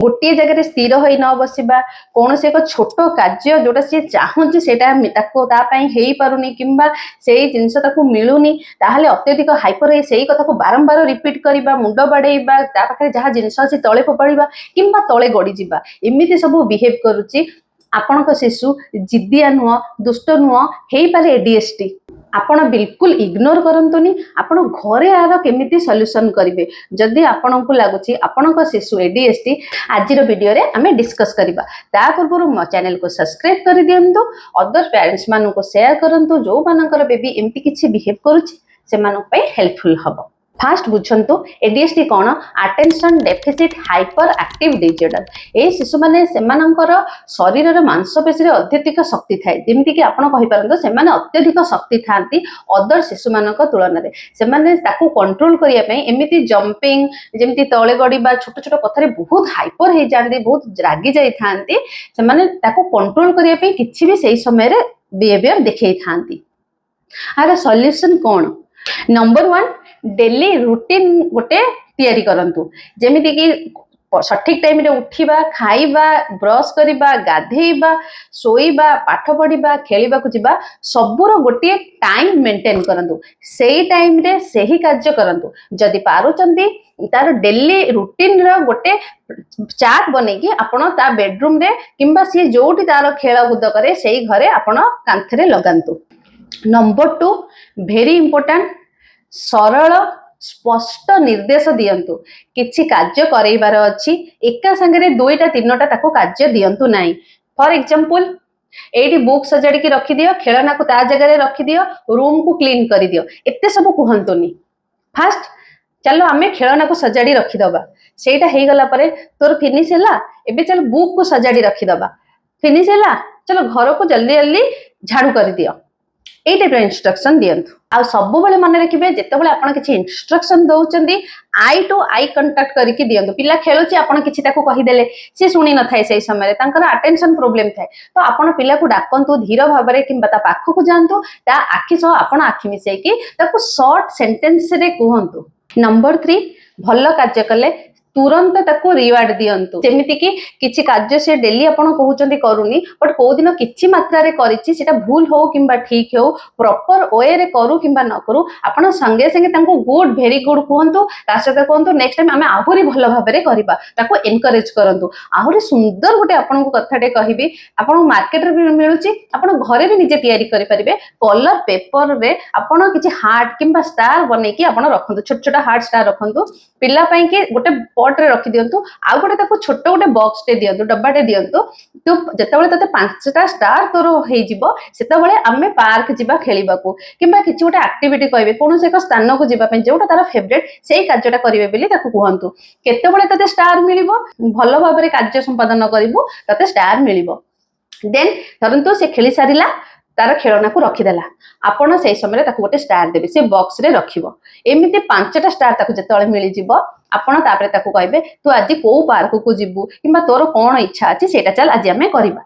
गोटे जगह स्थिर हो न बसवा कौन से एक छोट कार्य जोटा सी चाहूँगी से पारुनी कि से जिनस मिलूनी ताहले अत्यधिक हाइपर है से कथा को बारंबार रिपीट करवा मुंड बाड़ेबा पाखे जहाँ जिनस अच्छी तले फोपाड़ा कि तले गड़ी जावा एमती सब बिहेव करुच्ची आपण शिशु जिद्दिया नुह दुष्ट नुह हो पारे एडीएचडी आपण बिल्कुल इग्नोर करंतुनी आपण घरे यार केमिति सॉल्यूशन करिवे जदि आपण को लागुची आपण शिशु एडीएचडी आज वीडियो रे आमे डिस्कस करबा ता पूर्व मो चैनल को सब्सक्राइब कर दियंतु अदर पेरेंट्स मानु को शेयर करंतु जो मानकर बेबी एमति किछि बिहेव करूची से मानु पय हेल्पफुल हबो। फास्ट बुझंतु एडीएचडी कौन attention deficit hyperactive disorder ए शिशु माने सेमानंकर शरीर रे मांसपेशी रे अत्यधिक शक्ति थाए जेमिति कि आपण कहि परंतु से माने अत्यधिक शक्ति थांती अदर शिशु मानक तुलना रे से माने ताकू कंट्रोल करिया पई एमिति जंपिंग जेमिति तळे गडीबा छोट छोट कथा रे बहुत हाइपर हे जांदी बहुत रागी जाई थांती से माने ताकू कंट्रोल करिया पई किछि भी सेही समय रे बिहेवियर देखै थांती। आर सॉल्यूशन कौन नंबर 1 डेली रूटीन गोटे तैयारी करंतु जेमिति कि सठिक टाइम रे उठिबा खाइबा ब्रश करिबा गाधेइबा सोइबा पाठ पढ़िबा खेलिबा को जिबा सबुर गोटे टाइम मेंटेन करंतु सेही टाइम रे सेही कार्य करंतु जदि पारुचंती तार डेली रूटीन रो गोटे चार्ट बनेकी आपण ता बेडरूम रे किंबा सी जोटी तार खेल कूद करे सेही घरे आपण कांथरे लगांतु। नंबर 2 वेरी इंपोर्टेंट सरल स्पष्ट निर्देश दियंतु किछि कार्य करैबार अछि एका संगे दुईटा तीनटा ताको कार्य दियंतु नाही। फॉर एग्जांपल एठी बुक सजाड़ी की रखी दियो खेलना को ता जगह रे रखी दियो रूम को क्लीन करी दियो एते सब कहंतुनी। फास्ट चलो आमे खेलना को सजाड़ी रखी दबा सेटा हेई गला परे तोर फिनिश हैला एबे चल बुक को सजाड़ी रखी दबा फिनिश हैला चलो घर को जल्दी जल्दी झाड़ू कर दियो ए टाइप इंस्ट्रक्शन दियंतु। आ सब बेले मन रखिबे जेतेबेले आपण किछि इंस्ट्रक्शन दउचंदी आई टू आई कांटेक्ट करिकि दियंतु पिला खेलुची आपण किछि ताको कहि देले से सुनी न थाए सेही समय रे तांकर अटेंशन प्रॉब्लम थाए तो आपण पिला को डाकंतु धीर भाबरे किंबा ता पाखु को जानतु ता आखि सो आपण आखि मिसै कि ताको शॉर्ट सेंटेंस रे कहंतु। नंबर 3 भल्लो कार्य कले तुरंत ताको रिवार्ड दियंतु जेमिति कि किछि कार्य से डेली आपण कहउचंदी करूनी बट को दिन किछि मात्रा रे करिछि सेटा भूल हो किंबा ठीक हो प्रॉपर वे रे करू किंबा न करू आपण संगे संगे तांको गुड वेरी गुड कहंतु ता सहित कहंतु नेक्स्ट टाइम आमे आहुरी भलो भाबरे करबा ताको एनकरेज करंतु। आहुरी सुंदर गोटे आपण को कथाटे कहिबी आपण मार्केट रे मिलुची आपण घरे भी निजे तयारी करि परिबे कलर पेपर रे आपण किछि हार्ट किंबा स्टार बनै कि आपण रखंतु छोट छोट हार्ट स्टार रखंतु पिला पई कि गोटे पॉट रे रखि दियंतु आ गोटे ताको छोट गोटे बॉक्स टे दियंतु डब्बा टे दियंतु तो जेतेबेले तते 5टा स्टार तोर हेई जिवो सेतेबेले आमे पार्क जिबा खेलिबा को किंबा किछि गोटे एक्टिविटी कहबे कोनोसे एक स्थान को जिबा पई जोटा तार फेवरेट सेही कार्यटा करिवे बेली ताको कहंतु केतेबेले तते स्टार मिलिबो भलो भाबरे कार्य संपादन करिवो तते स्टार मिलिबो देन धरंतु से खेली सारिला तार खेलना को रखिदेला आपण से समय ताको गोटे स्टार देबे से बॉक्स रे रखिबो एमिति 5टा स्टार ताको जेतळे मिली जिवो आपण तापरे ताको कहबे तू आज को पार्क को जिबू किंबा तोर कोन इच्छा अछि सेटा चल आज हमें करबा।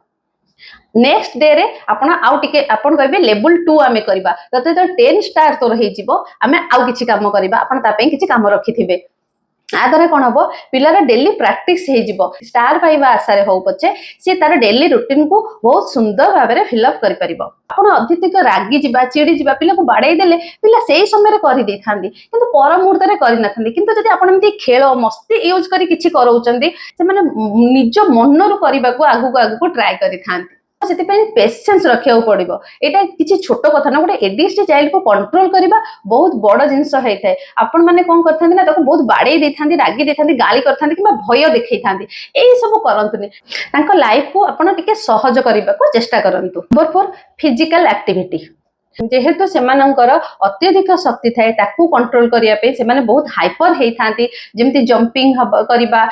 नेक्स्ट डे रे आपण आउ टिके आपण कहबे लेवल 2 आमे करबा तते तो 10 स्टार तोर हेई जिवो आमे आउ किछि काम करबा आपण तापे किछि काम रखिथिबे आ द्वारा कौन हम पिलार डेली प्रैक्टिस हो स्टार पाइबा आशा हो पछे सी तार डेली रूटीन को बहुत सुंदर भाव में फिलअप कर पारिबो। आपण अत्यधिक रागी जिबा चिड़ी जिबा पिला को बाड़ाई देले पिला सेही समय करि दै थांदी किंतु पर मुहूर्त रे करि न थांदी किंतु जदि आपण एमती खेल मस्ती यूज करी किछि करौचंदी से माने निज मनरु करबा को आगु को ट्राई करि थांदी पेशेंस रखा पड़ो यहाँ किसी छोट कथा ना गोटे एडीएचडी चाइल्ड को कंट्रोल करवा बहुत बड़ जिनस होता है। आपण मैंने कौन करते ना बहुत बाड़े देते रागी देते गाली करते कि भय देखई था यही सब करतुनि लाइफ को आपड़ टे सहज करने को चेष्टा करूँ। नंबर 4 फिजिकल एक्टिविटी जेहेतु सेमानंकर अत्यधिक शक्ति थाए ताकू कंट्रोल करिया पे सेमाने बहुत हाइपर हेई थांती जेमति जंपिंग करबा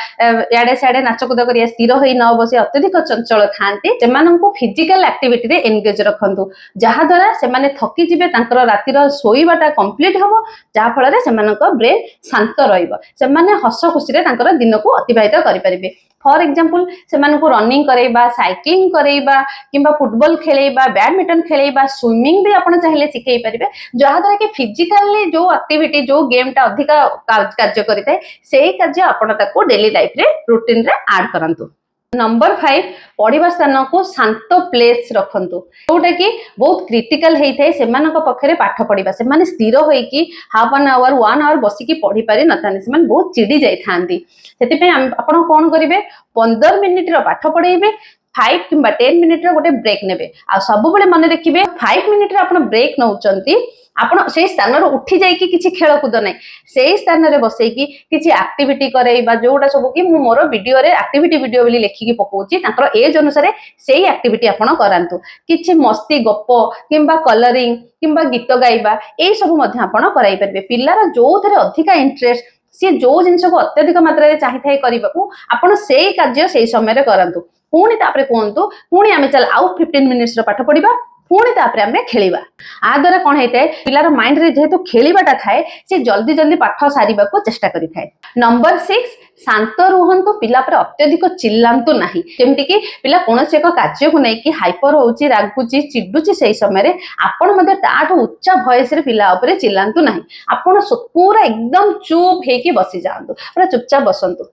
याडे साडे नाचकुद करिया स्थिर होई न बसे अत्यधिक चंचल थांती सेमानंको फिजिकल एक्टिविटी रे एंगेज रखंतु जहा द्वारा सेमाने थकी जिवे तांकर रातिर सोईबाटा कंप्लीट हबो जहा फल रे सेमानंको ब्रेन शांत रहइबो सेमाने हस खुशी रे तांकर दिन को अतिबाहित करि परिबे। फॉर एग्जांपल से रनिंग करेबा साइक्लिंग करेबा किंबा फुटबॉल खेलेबा बैडमिंटन खेलेबा स्विमिंग भी आपण चाहिले सिखै परिबे जहा द्वारा कि फिजिकली जो एक्टिविटी जो गेमटा अधिका कार्य करिताय सेही कार्य आपण ताको डेली लाइफ रे रूटीन रे ऐड करंतु। नंबर 5 पढ़िबा स्थान को शांत प्लेस रखंतु जोटा कि बहुत क्रिटिकल होता है से पक्षरे पाठ पढ़ा से स्थिर होइकी हाफ एन आवर 1 आवर बसिकी पढ़ी पारि नथांती से बहुत चिड़ी जाइथांती से आपण कौन करेंगे 15 मिनिट पाठ पढ़ेबे 5 किंबा 10 मिनिट गोटे ब्रेक नेबे आ सब बेले मन रखिबे 5 मिनिट रे आपण ब्रेक नउचंती आपण से स्थान उठी जाइकी किछि खेल कूद नै से स्थान रे बसैकी किछि एक्टिविटी करैबा जोटा सब कि मु मोर वीडियो रे एक्टिविटी वीडियो बोली लेखिकी पकोची ताकर एज अनुसार सेही एक्टिविटी आपण करंतु किछि मस्ती गप किंबा कलरिंग किंबा गीत गाइबा ए सब मध्ये आपण कराई परबे पिल्लार जो थरे अधिका इंटरेस्ट सी जो जिंस को अत्यधिक मात्रा रे चाहि थाई करबाकू आपण सेही कार्य सेही समय रे करंतु पुणी तापरे कहतु पुणी आम चल आउ 15 मिनिट्स पाठ पढ़ा पुणी तापरे आम खेलिबा आ द्वारा कौन होता है पिलार माइंड रे जेहेतु खेलिबाटा थाए से जल्दी जल्दी पाठ सारिबा को चेष्टा करि थाए। नंबर 6 शांत रुहंतु पिला पर अत्यधिक चिल्लांतु नाही जेमति कि पिला कोनोसी एक कार्य को नै कि हाइपर होउची रागुची चिडुची सेही समय रे आपण मध्ये ताठो उच्च वॉइस रे पिला ऊपर चिल्लांतु नाही आपण पूरा एकदम चुप हेकी बसी जांतु पूरा चुपचाप बसंतु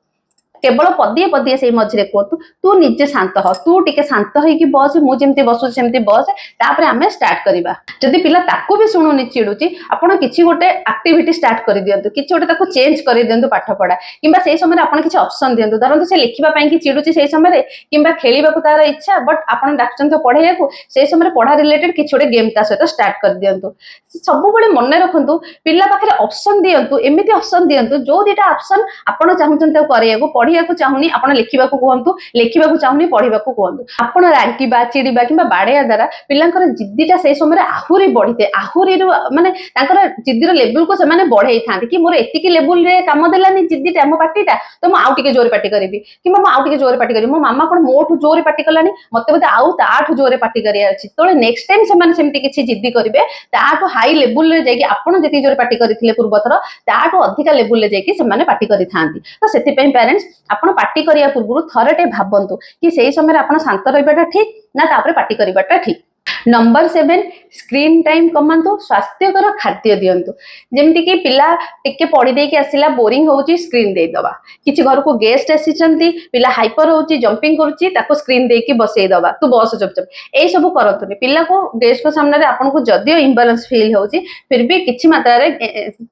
केवल पदिए पदिए से मझे कहतु तू निजे शांत हो तू टिके शांत होइकी बस मु जेमती बसु सेमती बस तापर आमे स्टार्ट करिबा जदि पिला ताकू भी सुनुनी चिडुची आपण किछि गोटे एक्टिविटी स्टार्ट करि दियंतु किछि गोटे ताकू चेंज करि दियंतु पाठ पढा किंबा सेही समय आपण किछि ऑप्शन दियंतु धरंतु से लिखिबा पई कि चिडुची सेही समय रे किंबा खेलिबा को तार इच्छा बट आपण डाक्चन तो पढाइया को सेही समय पढा रिलेटेड किछि गोटे गेम ता सहित स्टार्ट कर दियंतु सब बेले मन रखंतु पिला पाखरे ऑप्शन दियंतु एमिति ऑप्शन दियंतु जो दिटा ऑप्शन आपण चाहुचंते करिया को पढ़िया को चाहूनी आपण लिखिबा को कहंतु लिखिबा को चाहूनी पढ़िबा को कहंतु आपण रांकीबा चिड़ीबा किंबा बाड़ेया द्वारा पिलांकर जिद्दीटा से समय आहुरी बढ़िते आहुरी माने तांकर जिद्दीर लेवल को से माने बढ़ाई थांती कि मोर एतिकी लेवल रे काम देलानी जिद्दीटा मो पार्टीटा तो मो आउ टिके जोरे पार्टी करबी किंबा मो आउ टिके जोरे पार्टी करबी मो मामा कोन मोठु जोरे पार्टी करलानी मते बते आउ ताठु जोरे पार्टी करिया अछि तोले नेक्स्ट टाइम से माने सेमति किछि जिद्दी करबे ताठु हाई लेवल रे जाई आपण जति जोरे पार्टी करिथिले पूर्वथर ताठु अधिका लेवल रे जाई से माने पार्टी करि थांती तो सेति पई पेरेंट्स आपण पार्टी करिया पूर्व थरटे भाबंतु कि सेही समय आपण शांत रहिबाटा ठीक ना तापरे पार्टी करिबाटा ठीक। नंबर 7 स्क्रीन टाइम कमांतु स्वास्थ्यकर खाद्य दियंतु जेमति कि पिला टिके पढ़ी देकी आसिला बोरिंग होउची स्क्रीन दे दबा किछि घर को गेस्ट आसीचंती पिला हाइपर होउची जंपिंग करूची ताको स्क्रीन देकी बसई दबा तू बस चुपचाप ए सब करंतुनी पिला को गेस्ट को सामने रे आपन को जदियो इंबैलेंस फील होउची फिर भी किछि मात्रा रे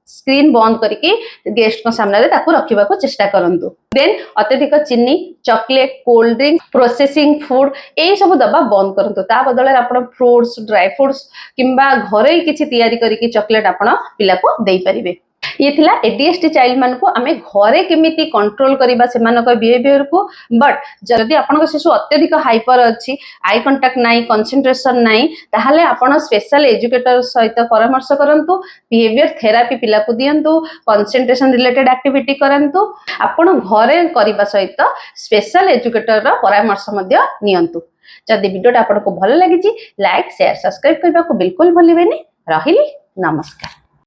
स्क्रीन बंद करके गेस्ट को सामने रे ताको रखिबा को चेष्टा करंतु। देन अत्यधिक चीनी chocolate cold drink processing food ए सब दबा बंद करंतु ता बदले आपण फ्रूट्स ड्राई फ्रूट्स किंबा घरे किछि तैयारी करिकि चॉकलेट आपण पिला को देई परिबे। ये थिला एडीएचडी चाइल्ड मान को आमे घरे केमिति कंट्रोल करिबा सेमानक बिहेवियर को बट जदि आपन शिशु अत्यधिक हाइपर अछि आई कांटेक्ट नाही कंसंट्रेशन नाही ताहाले आपण स्पेशल एजुकेटर सहित परामर्श करंतु बिहेवियर थेरापी पिला को दियंतु कंसंट्रेशन रिलेटेड एक्टिविटी करंतु आपण घरे करिबा सहित स्पेशल एजुकेटर रा परामर्श मध्ये नियंतु। जदि वीडियोटा आपको भल लगी लाइक शेयर सब्सक्राइब करने को बिल्कुल भूलिबेनी। रहिली नमस्कार।